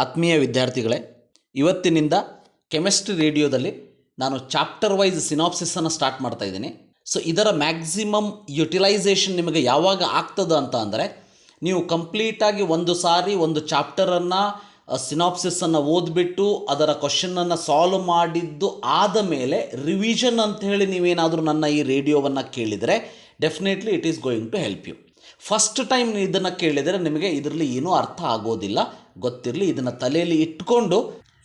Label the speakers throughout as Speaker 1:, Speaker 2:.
Speaker 1: ಆತ್ಮೀಯ ವಿದ್ಯಾರ್ಥಿಗಳೇ, ಇವತ್ತಿನಿಂದ ಕೆಮಿಸ್ಟ್ರಿ ರೇಡಿಯೋದಲ್ಲಿ ನಾನು ಚಾಪ್ಟರ್ ವೈಸ್ ಸಿನಾಪ್ಸಿಸನ್ನು ಸ್ಟಾರ್ಟ್ ಮಾಡ್ತಾ ಇದ್ದೀನಿ. ಸೊ ಇದರ ಮ್ಯಾಕ್ಸಿಮಮ್ ಯುಟಿಲೈಸೇಷನ್ ನಿಮಗೆ ಯಾವಾಗ ಆಗ್ತದೆ ಅಂತ ಅಂದರೆ, ನೀವು ಕಂಪ್ಲೀಟಾಗಿ ಒಂದು ಸಾರಿ ಒಂದು ಚಾಪ್ಟರನ್ನು ಸಿನಾಪ್ಸಿಸನ್ನು ಓದಿಬಿಟ್ಟು ಅದರ ಕ್ವಶನನ್ನು ಸಾಲ್ವ್ ಮಾಡಿದ್ದು ಆದ ಮೇಲೆ ರಿವಿಷನ್ ಅಂಥೇಳಿ ನೀವೇನಾದರೂ ನನ್ನ ಈ ರೇಡಿಯೋವನ್ನು ಕೇಳಿದರೆ definitely it is going to help you. First time ಇದನ್ನು ಕೇಳಿದರೆ ನಿಮಗೆ ಇದರಲ್ಲಿ ಏನೂ ಅರ್ಥ ಆಗೋದಿಲ್ಲ, ಗೊತ್ತಿರಲಿ. ಇದನ್ನು ತಲೆಯಲ್ಲಿ ಇಟ್ಕೊಂಡು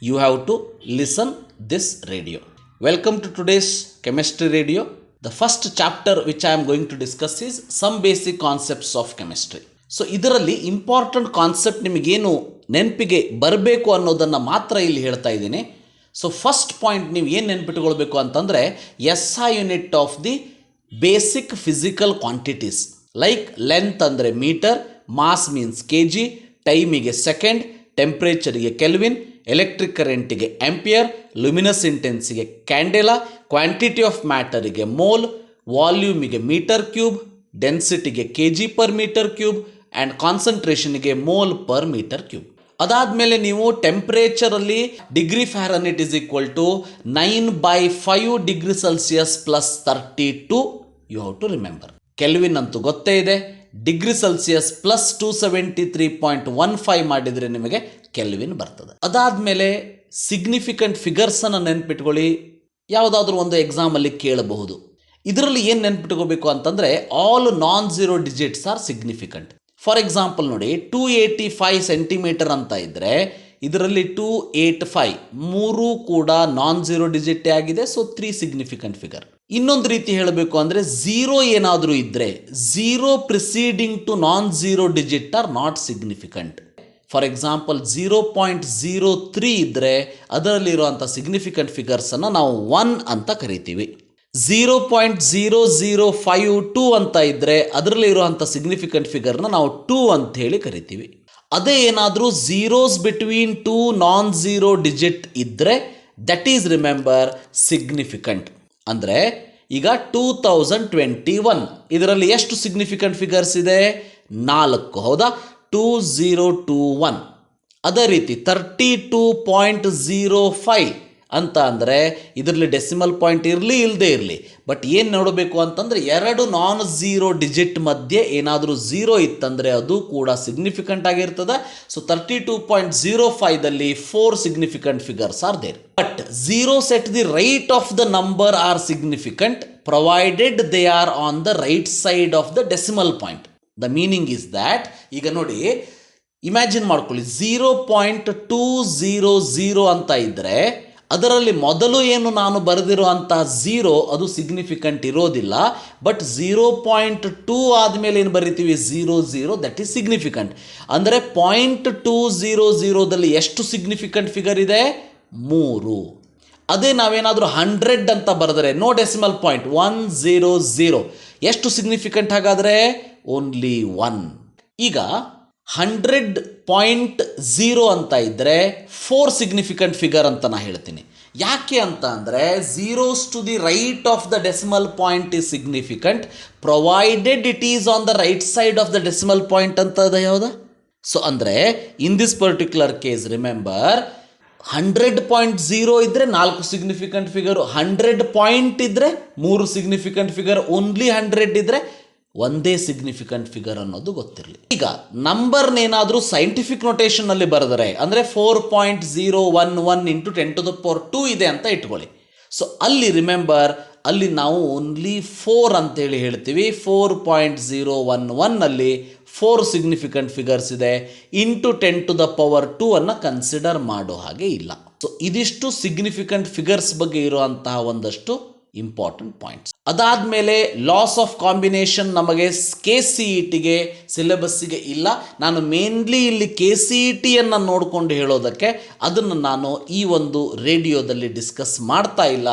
Speaker 1: you have to listen this radio. Welcome to today's chemistry radio. The first chapter which I am going to discuss is some basic concepts of chemistry. So ಇದರಲ್ಲಿ ಇಂಪಾರ್ಟೆಂಟ್ ಕಾನ್ಸೆಪ್ಟ್ ನಿಮಗೇನು ನೆನಪಿಗೆ ಬರಬೇಕು ಅನ್ನೋದನ್ನು ಮಾತ್ರ ಇಲ್ಲಿ ಹೇಳ್ತಾ ಇದ್ದೀನಿ. ಸೊ ಫಸ್ಟ್ ಪಾಯಿಂಟ್ ನೀವು ಏನು ನೆನ್ಪಿಟ್ಕೊಳ್ಬೇಕು ಅಂತಂದರೆ, SI unit of the basic physical quantities. Like length ಅಂದರೆ ಮೀಟರ್, ಮಾಸ್ ಮೀನ್ಸ್ kg, ಟೈಮಿಗೆ ಸೆಕೆಂಡ್, ಟೆಂಪ್ರೇಚರಿಗೆ ಕೆಲ್ವಿನ್, ಎಲೆಕ್ಟ್ರಿಕ್ ಕರೆಂಟಿಗೆ ಆಂಪಿಯರ್, ಲುಮಿನಸ್ ಇಂಟೆನ್ಸಿಗೆ ಕ್ಯಾಂಡೆಲಾ, ಕ್ವಾಂಟಿಟಿ ಆಫ್ ಮ್ಯಾಟರಿಗೆ ಮೋಲ್, ವಾಲ್ಯೂಮಿಗೆ ಮೀಟರ್ ಕ್ಯೂಬ್, ಡೆನ್ಸಿಟಿಗೆ kg per metre cube and ಕಾನ್ಸಂಟ್ರೇಷನ್ಗೆ ಮೋಲ್ ಪರ್ ಮೀಟರ್ ಕ್ಯೂಬ್. ಅದಾದಮೇಲೆ ನೀವು ಟೆಂಪ್ರೇಚರಲ್ಲಿ degree Fahrenheit is equal to 9/5 degree Celsius plus 32 you have to remember. Kelvin ಅಂತೂ ಗೊತ್ತೇ ಇದೆ. ಡಿಗ್ರಿ ಸೆಲ್ಸಿಯಸ್ ಪ್ಲಸ್ 273.15 ಮಾಡಿದರೆ ನಿಮಗೆ ಕೆಲ್ವಿನ್ ಬರ್ತದೆ. ಅದಾದಮೇಲೆ ಸಿಗ್ನಿಫಿಕೆಂಟ್ ಫಿಗರ್ಸನ್ನು ನೆನ್ಪಿಟ್ಕೊಳ್ಳಿ. ಯಾವುದಾದ್ರೂ ಒಂದು ಎಕ್ಸಾಮಲ್ಲಿ ಕೇಳಬಹುದು. ಇದರಲ್ಲಿ ಏನು ನೆನ್ಪಿಟ್ಕೋಬೇಕು ಅಂತಂದರೆ, all non zero digits are significant. For example ನೋಡಿ, 285 ಸೆಂಟಿಮೀಟರ್ ಅಂತ ಇದ್ದರೆ ಇದರಲ್ಲಿ 285 ಮೂರೂ ಕೂಡ ನಾನ್-ಝೀರೋ ಡಿಜಿಟೇ ಆಗಿದೆ. So 3 significant figure. ಇನ್ನೊಂದು ರೀತಿ ಹೇಳಬೇಕು ಅಂದರೆ, ಝೀರೋ ಏನಾದರೂ ಇದ್ದರೆ zero preceding to non zero digit are not significant. For example 0.03 ಇದ್ದರೆ ಅದರಲ್ಲಿರುವಂಥ ಸಿಗ್ನಿಫಿಕೆಂಟ್ ಫಿಗರ್ಸನ್ನು ನಾವು 1 ಅಂತ ಕರಿತೀವಿ. 0.0052 ಅಂತ ಇದ್ದರೆ ಅದರಲ್ಲಿ ಇರುವಂಥ ಸಿಗ್ನಿಫಿಕೆಂಟ್ ಫಿಗರ್ನ ನಾವು 2 ಅಂತ ಹೇಳಿ ಕರಿತೀವಿ. ಅದೇ ಏನಾದರೂ ಝೀರೋಸ್ ಬಿಟ್ವೀನ್ 2 ನಾನ್-ಝೀರೋ ಡಿಜಿಟ್ ಇದ್ದರೆ ದಟ್ ಈಸ್ ರಿಮೆಂಬರ್ ಸಿಗ್ನಿಫಿಕೆಂಟ್. ಅಂದರೆ ಈಗ 2021 ಇದರಲ್ಲಿ ಎಷ್ಟು ಸಿಗ್ನಿಫಿಕೆಂಟ್ ಫಿಗರ್ಸ್ ಇದೆ? 4, ಹೌದಾ? 2021. ಅದೇ ರೀತಿ 32.05 ಅಂತ ಅಂದರೆ ಇದರಲ್ಲಿ ಡೆಸಿಮಲ್ ಪಾಯಿಂಟ್ ಇರಲಿ ಇಲ್ಲದೆ ಇರಲಿ, ಬಟ್ ಏನು ನೋಡಬೇಕು ಅಂತಂದರೆ, ಎರಡು ನಾನ್-ಝೀರೋ ಡಿಜಿಟ್ ಮಧ್ಯೆ ಏನಾದರೂ ಝೀರೋ ಇತ್ತಂದರೆ ಅದು ಕೂಡ ಸಿಗ್ನಿಫಿಕೆಂಟ್ ಆಗಿರ್ತದೆ. ಸೊ 32.05ದಲ್ಲಿ 4 significant figures are there. But zeros at the right of the number are significant provided they are on the right side of the decimal point. The meaning is that, ಈಗ ನೋಡಿ, imagine ಮಾಡ್ಕೊಳ್ಳಿ, 0.200 ಅಂತ ಇದ್ದರೆ ಅದರಲ್ಲಿ ಮೊದಲು ಏನು ನಾನು ಬರೆದಿರುವಂಥ ಝೀರೋ ಅದು ಸಿಗ್ನಿಫಿಕೆಂಟ್ ಇರೋದಿಲ್ಲ. ಬಟ್ 0.2 ಆದಮೇಲೆ ಏನು ಬರಿತೀವಿ? 00, ದಟ್ ಈಸ್ ಸಿಗ್ನಿಫಿಕೆಂಟ್. ಅಂದರೆ 0.200ದಲ್ಲಿ ಎಷ್ಟು ಸಿಗ್ನಿಫಿಕೆಂಟ್ ಫಿಗರ್ ಇದೆ? 3. ಅದೇ ನಾವೇನಾದರೂ 100 ಅಂತ ಬರೆದರೆ, ನೋ ಡೆಸಿಮಲ್ ಪಾಯಿಂಟ್, 100, ಎಷ್ಟು ಸಿಗ್ನಿಫಿಕೆಂಟ್ ಹಾಗಾದರೆ? ಓನ್ಲಿ 1. ಈಗ 100.0 ಅಂತ ಇದ್ದರೆ 4 ಸಿಗ್ನಿಫಿಕೆಂಟ್ ಫಿಗರ್ ಅಂತ ನಾನು ಹೇಳ್ತೀನಿ. ಯಾಕೆ ಅಂತ ಅಂದರೆ, zeros to the right of the decimal point is significant provided it is on the right side of the decimal point ಅಂತ ಇದೆ, ಹೌದಾ? ಸೊ ಅಂದರೆ in this particular case remember, 100.0 ಇದ್ದರೆ 4 ಸಿಗ್ನಿಫಿಕೆಂಟ್ ಫಿಗರು, 100 ಪಾಯಿಂಟ್ ಇದ್ದರೆ 3 ಸಿಗ್ನಿಫಿಕೆಂಟ್ ಫಿಗರ್, ಓನ್ಲಿ 100 ಇದ್ದರೆ ಒಂದೇ significant figure ಅನ್ನೋದು ಗೊತ್ತಿರಲಿ. ಈಗ ನಂಬರ್ನೇನಾದರೂ ಸೈಂಟಿಫಿಕ್ ನೊಟೇಷನ್ನಲ್ಲಿ ಬರೆದರೆ, ಅಂದರೆ 4.011 × 10⁻² ಇದೆ ಅಂತ ಇಟ್ಕೊಳ್ಳಿ. ಸೊ ಅಲ್ಲಿ ರಿಮೆಂಬರ್, ಅಲ್ಲಿ ನಾವು ಓನ್ಲಿ 4 ಅಂತೇಳಿ ಹೇಳ್ತೀವಿ. 4.011ನಲ್ಲಿ 4 ಸಿಗ್ನಿಫಿಕೆಂಟ್ ಫಿಗರ್ಸ್ ಇದೆ. ಇಂಟು 10⁻² ಅನ್ನು ಕನ್ಸಿಡರ್ ಮಾಡೋ ಹಾಗೆ ಇಲ್ಲ. ಸೊ ಇದಿಷ್ಟು ಸಿಗ್ನಿಫಿಕೆಂಟ್ ಫಿಗರ್ಸ್ ಬಗ್ಗೆ ಇರುವಂತಹ ಒಂದಷ್ಟು ಇಂಪಾರ್ಟೆಂಟ್ ಪಾಯಿಂಟ್ಸ್. ಅದಾದಮೇಲೆ ಲಾಸ್ ಆಫ್ ಕಾಂಬಿನೇಷನ್ ನಮಗೆ KCETಗೆ ಸಿಲೆಬಸ್ಸಿಗೆ ಇಲ್ಲ. ನಾನು ಮೇನ್ಲಿ ಇಲ್ಲಿ KCETಯನ್ನು ನೋಡಿಕೊಂಡು ಹೇಳೋದಕ್ಕೆ ಅದನ್ನು ನಾನು ಈ ಒಂದು ರೇಡಿಯೋದಲ್ಲಿ ಡಿಸ್ಕಸ್ ಮಾಡ್ತಾ ಇಲ್ಲ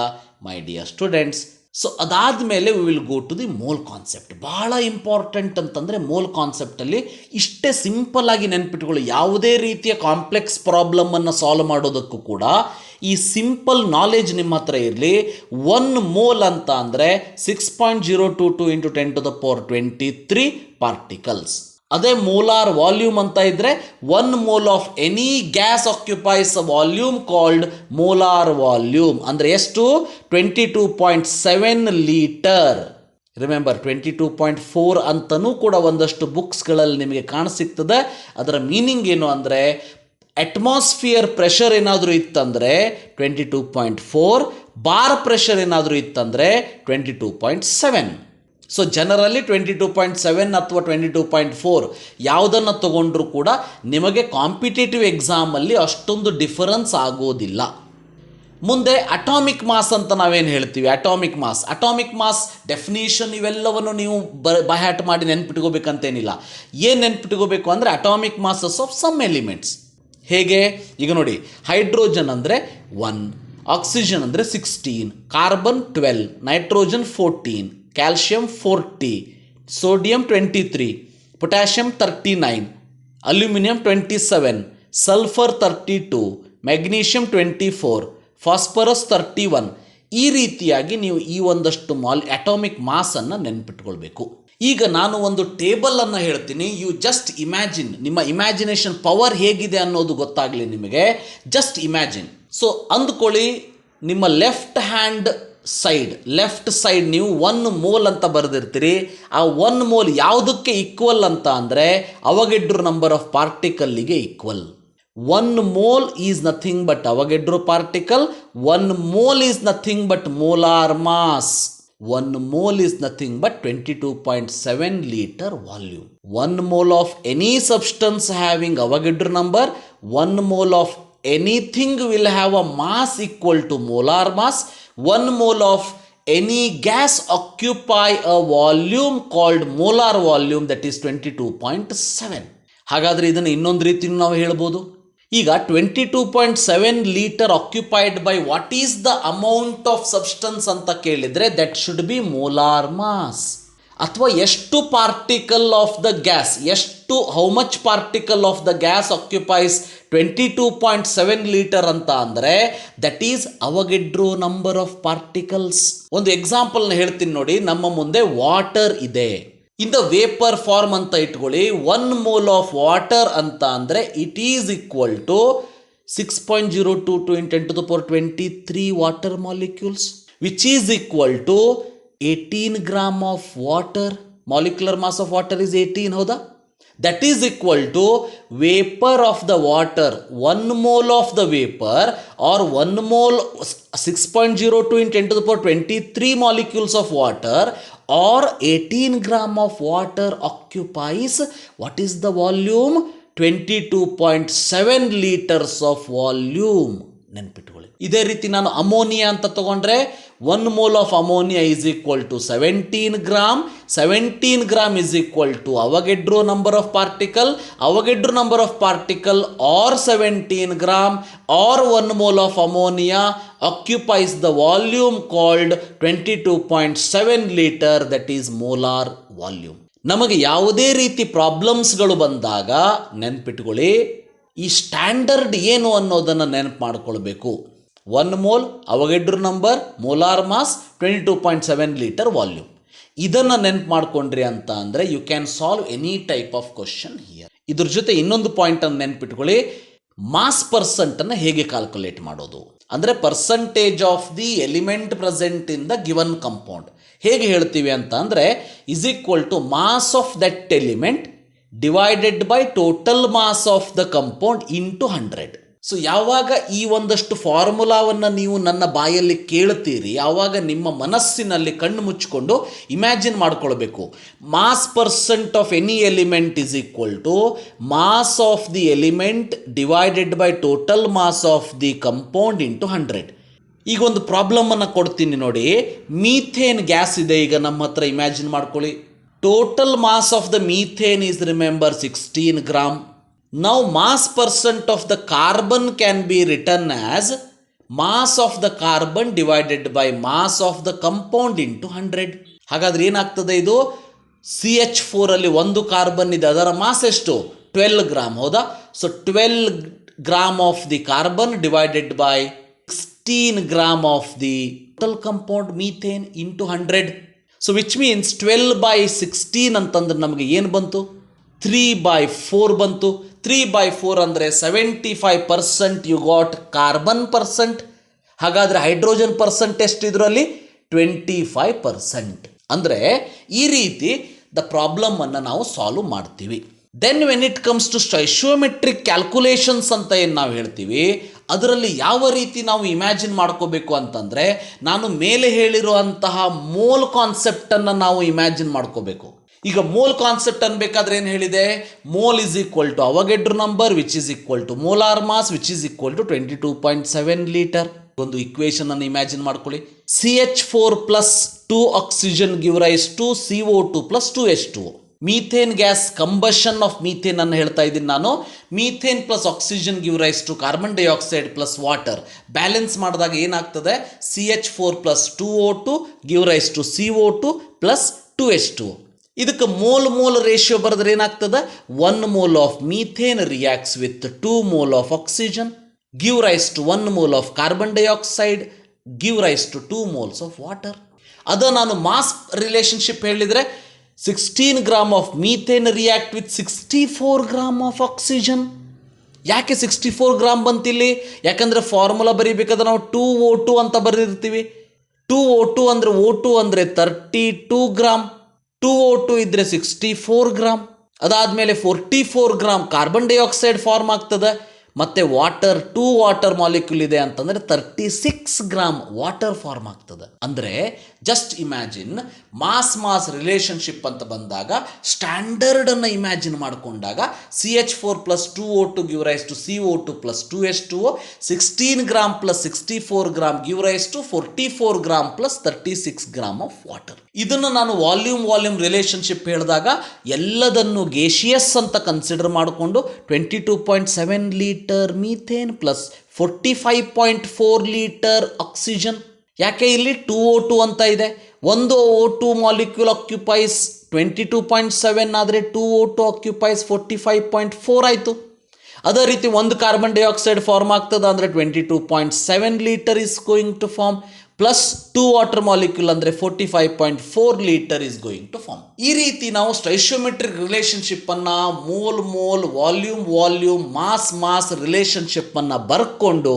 Speaker 1: ಮೈ ಡಿಯರ್ ಸ್ಟೂಡೆಂಟ್ಸ್. ಸೊ ಅದಾದಮೇಲೆ we will go to the mole concept. ಭಾಳ ಇಂಪಾರ್ಟೆಂಟ್ ಅಂತಂದರೆ ಮೋಲ್ ಕಾನ್ಸೆಪ್ಟಲ್ಲಿ ಇಷ್ಟೇ ಸಿಂಪಲ್ ಆಗಿ ನೆನ್ಪಿಟ್ಕೊಳ್ಳಿ. ಯಾವುದೇ ರೀತಿಯ ಕಾಂಪ್ಲೆಕ್ಸ್ ಪ್ರಾಬ್ಲಮನ್ನು ಸಾಲ್ವ್ ಮಾಡೋದಕ್ಕೂ ಕೂಡ ಈ ಸಿಂಪಲ್ ನಾಲೆಜ್ ನಿಮ್ಮ ಹತ್ರ ಇರಲಿ. 1 ಮೋಲ್ ಅಂತ ಅಂದರೆ 6.022 × 10⁻23 ಪಾರ್ಟಿಕಲ್ಸ್. ಅದೇ ಮೋಲಾರ್ ವಾಲ್ಯೂಮ್ ಅಂತ ಇದ್ದರೆ 1 mole of any gas occupies a volume called molar volume. ಅಂದರೆ ಎಷ್ಟು? 22.7 ಲೀಟರ್. ರಿಮೆಂಬರ್ 22.4 ಅಂತಲೂ ಕೂಡ ಒಂದಷ್ಟು ಬುಕ್ಸ್ಗಳಲ್ಲಿ ನಿಮಗೆ ಕಾಣಸಿಗ್ತದೆ. ಅದರ ಮೀನಿಂಗ್ ಏನು ಅಂದರೆ ಅಟ್ಮಾಸ್ಫಿಯರ್ ಪ್ರೆಷರ್ ಏನಾದರೂ ಇತ್ತಂದರೆ 22.4, ಬಾರ್ ಪ್ರೆಷರ್ ಏನಾದರೂ ಇತ್ತಂದರೆ 22.7. ಸೊ ಜನರಲಿ 22.7 ಅಥವಾ 22.4 ಯಾವುದನ್ನು ತಗೊಂಡ್ರೂ ಕೂಡ ನಿಮಗೆ ಕಾಂಪಿಟೇಟಿವ್ ಎಕ್ಸಾಮಲ್ಲಿ ಅಷ್ಟೊಂದು ಡಿಫರೆನ್ಸ್ ಆಗೋದಿಲ್ಲ. ಮುಂದೆ ಅಟಾಮಿಕ್ ಮಾಸ್ ಅಂತ ನಾವೇನು ಹೇಳ್ತೀವಿ, ಅಟಾಮಿಕ್ ಮಾಸ್ ಡೆಫಿನಿಷನ್ ಇವೆಲ್ಲವನ್ನು ನೀವು ಬೈಹ್ಯಾಟ್ ಮಾಡಿ ನೆನ್ಪಿಟ್ಕೋಬೇಕಂತೇನಿಲ್ಲ. ಏನು ನೆನ್ಪಿಟ್ಕೋಬೇಕು ಅಂದರೆ atomic masses of some elements. ಹೇಗೆ? ಈಗ ನೋಡಿ, ಹೈಡ್ರೋಜನ್ ಅಂದರೆ 1, ಆಕ್ಸಿಜನ್ ಅಂದರೆ 16, carbon 12, nitrogen 14, calcium 40, sodium 23, potassium 39, aluminium 27, sulphur 32, magnesium 24, phosphorus 31. ಈ ರೀತಿಯಾಗಿ ನೀವು ಈ ಒಂದಷ್ಟು ಅಟಾಮಿಕ್ ಮಾಸನ್ನು ನೆನ್ಪಿಟ್ಕೊಳ್ಬೇಕು. ಈಗ ನಾನು ಒಂದು ಟೇಬಲನ್ನು ಹೇಳ್ತೀನಿ, ಯು ಜಸ್ಟ್ ಇಮ್ಯಾಜಿನ್. ನಿಮ್ಮ ಇಮ್ಯಾಜಿನೇಷನ್ ಪವರ್ ಹೇಗಿದೆ ಅನ್ನೋದು ಗೊತ್ತಾಗಲಿ ನಿಮಗೆ. Just imagine. ಸೊ ಅಂದ್ಕೊಳ್ಳಿ, ನಿಮ್ಮ ಲೆಫ್ಟ್ ಸೈಡ್ ನೀವು 1 ಮೋಲ್ ಅಂತ ಬರೆದಿರ್ತೀರಿ. ಆ 1 ಮೋಲ್ ಯಾವುದಕ್ಕೆ ಈಕ್ವಲ್ ಅಂತ ಅಂದರೆ ಅವಗೆಡ್ರೋ ನಂಬರ್ ಆಫ್ ಪಾರ್ಟಿಕಲ್ಲಿಗೆ equal. 1 mole is nothing but Avogadro particle. 1 mole is nothing but molar mass. 1 mole is nothing but 22.7 liter volume. 1 mole of any substance having Avogadro number, 1 mole of anything will have a mass equal to molar mass. 1 mole of any gas occupy a volume called molar volume, that is 22.7. ಹಾಗಾದರೆ ಇದನ್ನು ಇನ್ನೊಂದು ರೀತಿ ನಾವು ಹೇಳ್ಬೋದು. ಈಗ 22.7 litre occupied by what is the amount of substance ಅಂತ ಕೇಳಿದರೆ that should be molar mass. ಅಥವಾ ಎಷ್ಟು particle of the gas, how much particle of the gas occupies 22.7 litre ಅಂತ ಅಂದರೆ that is Avogadro number of particles. ಒಂದು ಎಕ್ಸಾಂಪಲ್ನ ಹೇಳ್ತೀನಿ ನೋಡಿ. ನಮ್ಮ ಮುಂದೆ ವಾಟರ್ ಇದೆ, ಇನ್ ದ ವೇಪರ್ ಫಾರ್ಮ್ ಅಂತ ಇಟ್ಕೊಳ್ಳಿ. 1 ಮೋಲ್ ಆಫ್ ವಾಟರ್ ಅಂತ ಅಂದರೆ it is equal to 6.022 × 10⁻23 water molecules, which is equal to 18 gram of water. Molecular mass of water is 18, ಹೌದಾ? That is equal to vapor of the water, 1 mole of the vapor or 1 mole 6.02 × 10⁻23 molecules of water or 18 gram of water occupies what is the volume? 22.7 liters of volume. ನೆನ್ಪಿಟ್ಕೊಳ್ಳಿ. ಇದೇ ರೀತಿ ನಾನು ammonia ಅಂತ ತಗೊಂಡ್ರೆ 1 mole of ammonia is equal to 17 gram. 17 gram is equal to Avogadro number of particle. Avogadro number of particle or 17 gram or 1 mole of ammonia occupies the volume called 22.7 liter, that is molar volume. ನಮಗೆ ಯಾವುದೇ ರೀತಿ ಪ್ರಾಬ್ಲಮ್ಸ್ಗಳು ಬಂದಾಗ ನೆನ್ಪಿಟ್ಕೊಳ್ಳಿ, ಈ standard ಏನು ಅನ್ನೋದನ್ನು ನೆನಪು ಮಾಡಿಕೊಳ್ಬೇಕು. 1 mole Avogadro number, molar mass, 22.7 litre volume. ಇದನ್ನು ನೆನಪು ಮಾಡ್ಕೊಂಡ್ರಿ ಅಂತ ಅಂದರೆ you can solve any type of question here. ಇದ್ರ ಜೊತೆ ಇನ್ನೊಂದು ಪಾಯಿಂಟನ್ನು ನೆನ್ಪಿಟ್ಕೊಳ್ಳಿ, ಮಾಸ್ ಪರ್ಸೆಂಟನ್ನು ಹೇಗೆ ಕ್ಯಾಲ್ಕುಲೇಟ್ ಮಾಡೋದು ಅಂದರೆ percentage of the element present in the given compound. ಹೇಗೆ ಹೇಳ್ತೀವಿ ಅಂತ ಅಂದರೆ is equal to mass of that element divided by total mass of the compound into 100. So ಯಾವಾಗ ಈ ಒಂದಷ್ಟು ಫಾರ್ಮುಲಾವನ್ನು ನೀವು ನನ್ನ ಬಾಯಲ್ಲಿ ಕೇಳ್ತೀರಿ, ಆವಾಗ ನಿಮ್ಮ ಮನಸ್ಸಿನಲ್ಲಿ ಕಣ್ಣು ಮುಚ್ಚಿಕೊಂಡು ಇಮ್ಯಾಜಿನ್ ಮಾಡ್ಕೊಳ್ಬೇಕು. Mass percent of any element is equal to mass of the element divided by total mass of the compound into 100. ಈಗ ಒಂದು ಪ್ರಾಬ್ಲಮನ್ನು ಕೊಡ್ತೀನಿ ನೋಡಿ. ಮೀಥೇನ್ ಗ್ಯಾಸ್ ಇದೆ ಈಗ ನಮ್ಮ ಹತ್ರ, ಇಮ್ಯಾಜಿನ್ ಮಾಡ್ಕೊಳ್ಳಿ. Total mass of the methane is, remember, 16 gram. Now mass percent of the carbon can be written as mass of the carbon divided by mass of the compound into 100. ಹಾಗಾದ್ರೆ ಏನಾಗ್ತದೆ ಇದು? CH4 ಅಲ್ಲಿ ಒಂದು carbon ಇದೆ, ಅದರ mass ಎಷ್ಟು? 12 gram, ಹೌದಾ? So 12 gram of the carbon divided by 16 gram of the total compound methane into 100. So which means 12/16 ಅಂತಂದ್ರೆ ನಮಗೆ ಏನು ಬಂತು? 3/4 ಬಂತು. 3/4 ಅಂದರೆ 75% ಯು ಗಾಟ್ ಕಾರ್ಬನ್ ಪರ್ಸೆಂಟ್. ಹಾಗಾದರೆ ಹೈಡ್ರೋಜನ್ ಪರ್ಸೆಂಟ್ ಎಷ್ಟಿದ್ರು ಅಲ್ಲಿ 25%. ಅಂದರೆ ಈ ರೀತಿ ದ ಪ್ರಾಬ್ಲಮನ್ನು ನಾವು ಸಾಲ್ವ್ ಮಾಡ್ತೀವಿ. Then when it comes to stoichiometric calculations ಅಂತ ಏನು ನಾವು ಹೇಳ್ತೀವಿ, ಅದರಲ್ಲಿ ಯಾವ ರೀತಿ ನಾವು ಇಮ್ಯಾಜಿನ್ ಮಾಡ್ಕೋಬೇಕು ಅಂತಂದರೆ, ನಾನು ಮೇಲೆ ಹೇಳಿರುವಂತಹ ಮೋಲ್ ಕಾನ್ಸೆಪ್ಟನ್ನು ನಾವು ಇಮ್ಯಾಜಿನ್ ಮಾಡ್ಕೋಬೇಕು. ಈಗ ಮೋಲ್ ಕಾನ್ಸೆಪ್ಟ್ ಅನ್ಬೇಕಾದ್ರೆ ಏನು ಹೇಳಿದೆ, mole is equal to Avogadro number which is equal to molar mass which is equal to 22.7 litre. ಒಂದು ಇಕ್ವೇಷನ್ ಅನ್ನು ಇಮ್ಯಾಜಿನ್ ಮಾಡ್ಕೊಳ್ಳಿ. CH4 plus 2 oxygen give rise to CO2 plus 2H2O. Methane gas combustion of methane ಅನ್ನು ಹೇಳ್ತಾ ಇದ್ದೀನಿ ನಾನು. Methane plus oxygen give rise to carbon dioxide plus water. Balance ಮಾಡಿದಾಗ ಏನಾಗ್ತದೆ, CH4 plus 2O2 give rise to CO2 plus 2H2O. ಇದಕ್ಕೆ mole ratio ಬರೆದ್ರೆ ಏನಾಗ್ತದೆ, 1 mole of methane reacts with 2 mole of oxygen give rise to 1 mole of carbon dioxide give rise to 2 moles of water. ಅದು ನಾನು mass relationship ಹೇಳಿದರೆ 16 gram of methane react with 64 gram of oxygen. ಯಾಕೆ 64 gram ಬಂತಿಲ್ಲಿ? ಯಾಕಂದರೆ formula ಬರೀಬೇಕಾದ್ರೆ ನಾವು 2O2 ಅಂತ ಬರೆದಿರ್ತೀವಿ. 2O2 ಅಂದರೆ O2 ಅಂದರೆ 32 gram, 2O2 ಇದ್ದರೆ 64 ಗ್ರಾಮ್. ಅದಾದಮೇಲೆ 44 ಗ್ರಾಮ್ ಕಾರ್ಬನ್ ಡೈಆಕ್ಸೈಡ್ ಫಾರ್ಮ್ ಆಗ್ತದೆ. ಮತ್ತು ವಾಟರ್ 2 ವಾಟರ್ ಮಾಲಿಕ್ಯೂಲ್ ಇದೆ ಅಂತಂದರೆ 36 ಗ್ರಾಮ್ ವಾಟರ್ ಫಾರ್ಮ್ ಆಗ್ತದೆ. ಅಂದರೆ ಜಸ್ಟ್ ಇಮ್ಯಾಜಿನ್ ಮಾಸ್ ರಿಲೇಷನ್ಶಿಪ್ ಅಂತ ಬಂದಾಗ ಸ್ಟ್ಯಾಂಡರ್ಡನ್ನು ಇಮ್ಯಾಜಿನ್ ಮಾಡಿಕೊಂಡಾಗ CH4 plus 2O2 give rise to CO2 plus 2H2O, 16 gram plus 64 gram give rise to 44 gram plus 36 gram of water. ಇದನ್ನು ನಾನು volume relationship ಹೇಳಿದಾಗ ಎಲ್ಲದನ್ನು ಗೇಷಿಯಸ್ ಅಂತ ಕನ್ಸಿಡರ್ ಮಾಡಿಕೊಂಡು 22.7 litre methane plus 45.4 litre oxygen. ಯಾಕೆ ಇಲ್ಲಿ 2O2 ಅಂತ ಇದೆ. ಒಂದು O2 ಮಾಲಿಕ್ಯೂಲ್ ಆಕ್ಯುಪೈಸ್ 22.7 ಆದರೆ 2O2 ಆಕ್ಯುಪೈಸ್ 45.4 ಆಯಿತು. ಅದೇ ರೀತಿ ಒಂದು ಕಾರ್ಬನ್ ಡೈಆಕ್ಸೈಡ್ ಫಾರ್ಮ್ ಆಗ್ತದೆ ಅಂದರೆ 22.7 litre is going to form, plus 2 water molecule ಅಂದರೆ 45.4 litre is going to form. ಈ ರೀತಿ ನಾವು ಸ್ಟೈಷಿಯೋಮೆಟ್ರಿಕ್ ರಿಲೇಷನ್ಶಿಪ್ಪನ್ನು ಮೋಲ್ ವಾಲ್ಯೂಮ್ ಮಾಸ್ ರಿಲೇಷನ್ಶಿಪ್ಪನ್ನು ಬರ್ಕೊಂಡು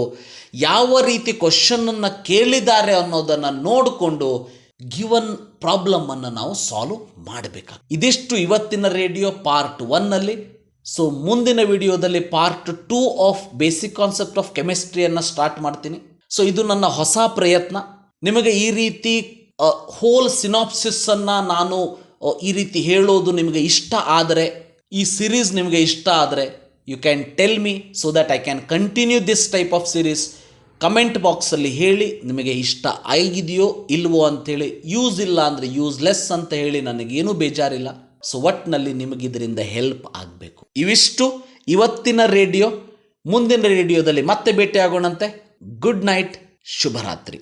Speaker 1: ಯಾವ ರೀತಿ ಕ್ವಶನನ್ನು ಕೇಳಿದ್ದಾರೆ ಅನ್ನೋದನ್ನು ನೋಡಿಕೊಂಡು ಗಿವನ್ ಪ್ರಾಬ್ಲಮನ್ನು ನಾವು ಸಾಲ್ವ್ ಮಾಡಬೇಕಾಗ್ತದೆ. ಇದಿಷ್ಟು ಇವತ್ತಿನ ರೇಡಿಯೋ ಪಾರ್ಟ್ 1ನಲ್ಲಿ. ಸೊ ಮುಂದಿನ ವಿಡಿಯೋದಲ್ಲಿ part 2 of basic concept of ಕೆಮಿಸ್ಟ್ರಿಯನ್ನು ಸ್ಟಾರ್ಟ್ ಮಾಡ್ತೀನಿ. ಸೊ ಇದು ನನ್ನ ಹೊಸ ಪ್ರಯತ್ನ. ನಿಮಗೆ ಈ ರೀತಿ ಹೋಲ್ ಸಿನಾಪ್ಸಿಸನ್ನು ನಾನು ಈ ರೀತಿ ಹೇಳೋದು ನಿಮಗೆ ಇಷ್ಟ ಆದರೆ, ಈ ಸಿರೀಸ್ ನಿಮಗೆ ಇಷ್ಟ ಆದರೆ, you can tell me so that I can continue this type of series. Comment ಬಾಕ್ಸಲ್ಲಿ ಹೇಳಿ ನಿಮಗೆ ಇಷ್ಟ ಆಗಿದೆಯೋ ಇಲ್ವೋ ಅಂಥೇಳಿ. ಯೂಸ್ ಇಲ್ಲ ಅಂದರೆ ಯೂಸ್ಲೆಸ್ ಅಂತ ಹೇಳಿ, ನನಗೇನೂ ಬೇಜಾರಿಲ್ಲ. ಸೊ ಒಟ್ಟಿನಲ್ಲಿ ನಿಮಗೆ ಇದರಿಂದ ಹೆಲ್ಪ್ ಆಗಬೇಕು. ಇವಿಷ್ಟು ಇವತ್ತಿನ ರೇಡಿಯೋ. ಮುಂದಿನ ರೇಡಿಯೋದಲ್ಲಿ ಮತ್ತೆ ಭೇಟಿ ಆಗೋಣಂತೆ. ಗುಡ್ ನೈಟ್, ಶುಭರಾತ್ರಿ.